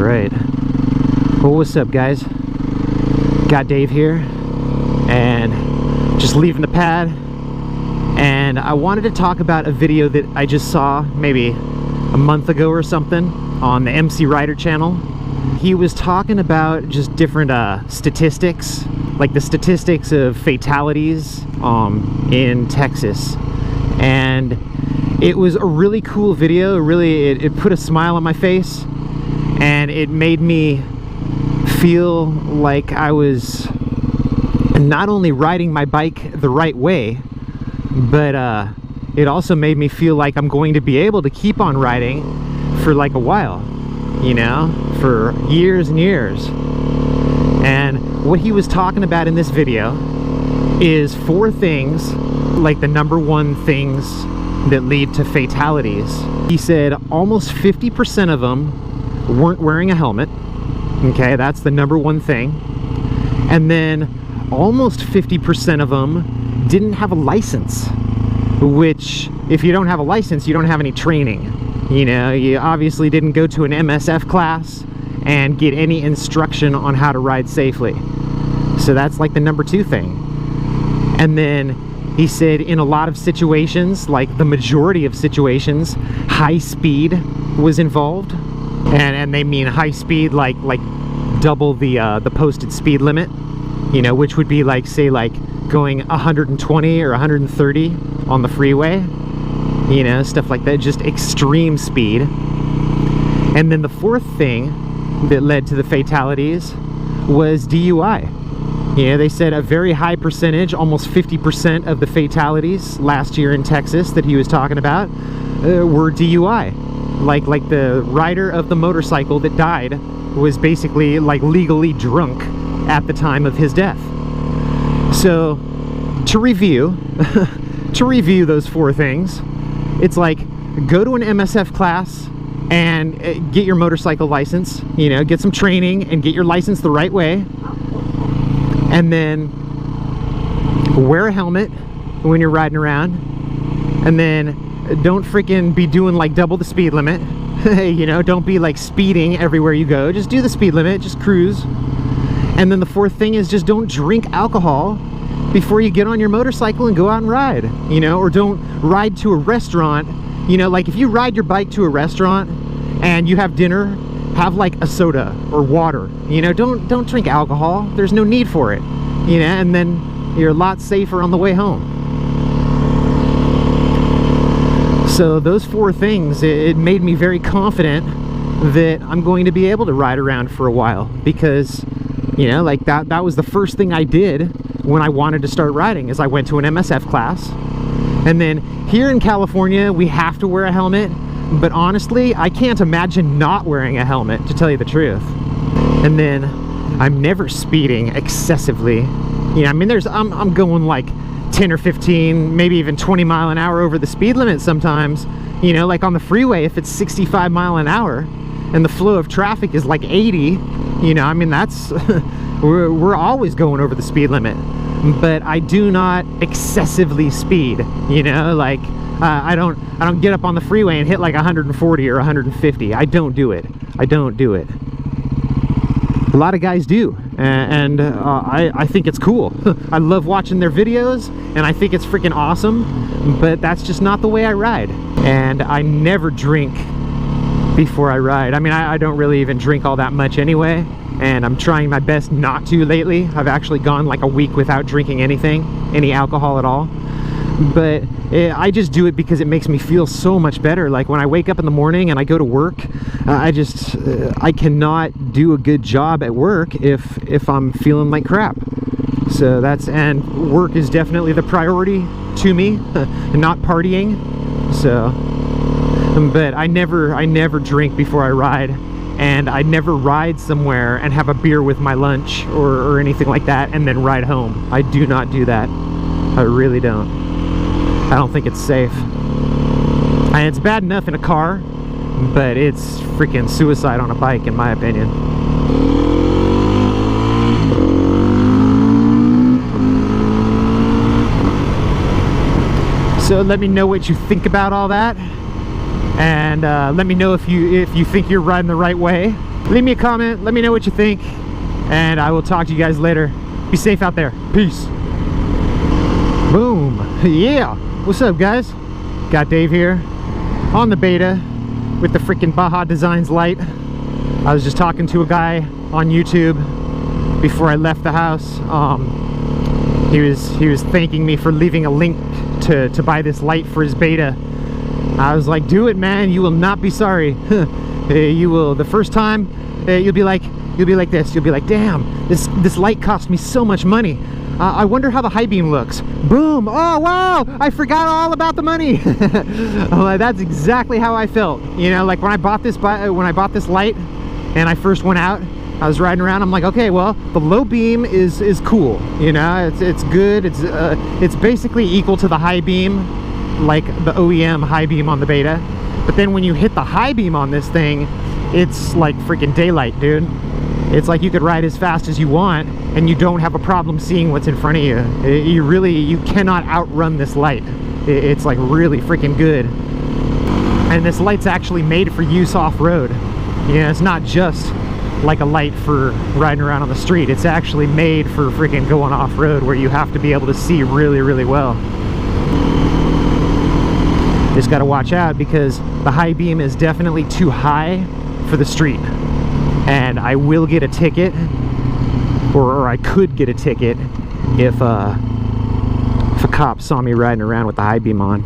Alright. Well, what's up, guys? Got Dave here, and just leaving the pad. And I wanted to talk about a video that I just saw maybe a month ago or something on the MC Rider channel. He was talking about just different statistics, like the statistics of fatalities in Texas. And it was a really cool video. Really, it put a smile on my face, and it made me feel like I was not only riding my bike the right way, but it also made me feel like I'm going to be able to keep on riding for like a while, you know, for years and years. And what he was talking about in this video is 4 things, like the #1 things that lead to fatalities. He said almost 50% of them weren't wearing a helmet. Okay, that's the #1 thing. And then almost 50% of them didn't have a license, which, if you don't have a license, you don't have any training. You know, you obviously didn't go to an MSF class and get any instruction on how to ride safely. So that's like the #2 thing. And then he said in a lot of situations, like the majority of situations, high speed was involved. And they mean high speed like double the posted speed limit, you know, which would be like, say, like going 120 or 130 on the freeway, you know, stuff like that, just extreme speed. And then the 4th thing that led to the fatalities was DUI. You know, they said a very high percentage, almost 50% of the fatalities last year in Texas that he was talking about were DUI. Like the rider of the motorcycle that died was basically like legally drunk at the time of his death. So to review those 4 things, it's like, go to an MSF class and get your motorcycle license, you know, get some training and get your license the right way. And then wear a helmet when you're riding around. And then don't freaking be doing like double the speed limit. You know, don't be like speeding everywhere you go. Just do the speed limit, just cruise. And then the 4th thing is just don't drink alcohol before you get on your motorcycle and go out and ride, you know, or don't ride to a restaurant. You know, like if you ride your bike to a restaurant and you have dinner, have like a soda or water, you know, don't drink alcohol. There's no need for it, you know, and then you're a lot safer on the way home. So those 4 things, it made me very confident that I'm going to be able to ride around for a while, because, you know, like that was the first thing I did when I wanted to start riding, is I went to an MSF class. And then here in California, we have to wear a helmet, but honestly, I can't imagine not wearing a helmet, to tell you the truth. And then I'm never speeding excessively. You know, I mean, I'm going like 10 or 15, maybe even 20 mile an hour over the speed limit sometimes. You know, like on the freeway, if it's 65 mile an hour and the flow of traffic is like 80, you know, I mean, that's we're always going over the speed limit. But I do not excessively speed, you know, like I don't get up on the freeway and hit like 140 or 150. I don't do it. I don't do it. A lot of guys do, and I think it's cool. I love watching their videos, and I think it's freaking awesome, but that's just not the way I ride. And I never drink before I ride. I mean, I don't really even drink all that much anyway, and I'm trying my best not to lately. I've actually gone like a week without drinking anything, any alcohol at all. But I just do it because it makes me feel so much better. Like when I wake up in the morning and I go to work, I cannot do a good job at work if I'm feeling like crap. So and work is definitely the priority to me, not partying. So, but I never drink before I ride, and I never ride somewhere and have a beer with my lunch or anything like that and then ride home. I do not do that. I really don't. I don't think it's safe. And it's bad enough in a car, but it's freaking suicide on a bike, in my opinion. So let me know what you think about all that, and let me know if you think you're riding the right way. Leave me a comment, let me know what you think, and I will talk to you guys later. Be safe out there. Peace. Boom. Yeah. What's up, guys? Got Dave here on the beta with the freaking Baja Designs light. I was just talking to a guy on YouTube before I left the house. He was thanking me for leaving a link to buy this light for his beta. I was like, do it, man. You will not be sorry. You will. The first time, you'll be like this. You'll be like, damn, this light cost me so much money. I wonder how the high beam looks. Boom. Oh wow, I forgot all about the money. That's exactly how I felt. You know, like when I bought this light and I first went out, I was riding around, I'm like, okay, well, the low beam is cool. You know, it's good. It's basically equal to the high beam, like the OEM high beam on the beta. But then when you hit the high beam on this thing, it's like freaking daylight, dude. It's like you could ride as fast as you want and you don't have a problem seeing what's in front of you. You cannot outrun this light. It's like really freaking good. And this light's actually made for use off-road. You know, it's not just like a light for riding around on the street. It's actually made for freaking going off-road where you have to be able to see really, really well. Just gotta watch out because the high beam is definitely too high for the street. And I will get a ticket, or I could get a ticket if a cop saw me riding around with the high beam on.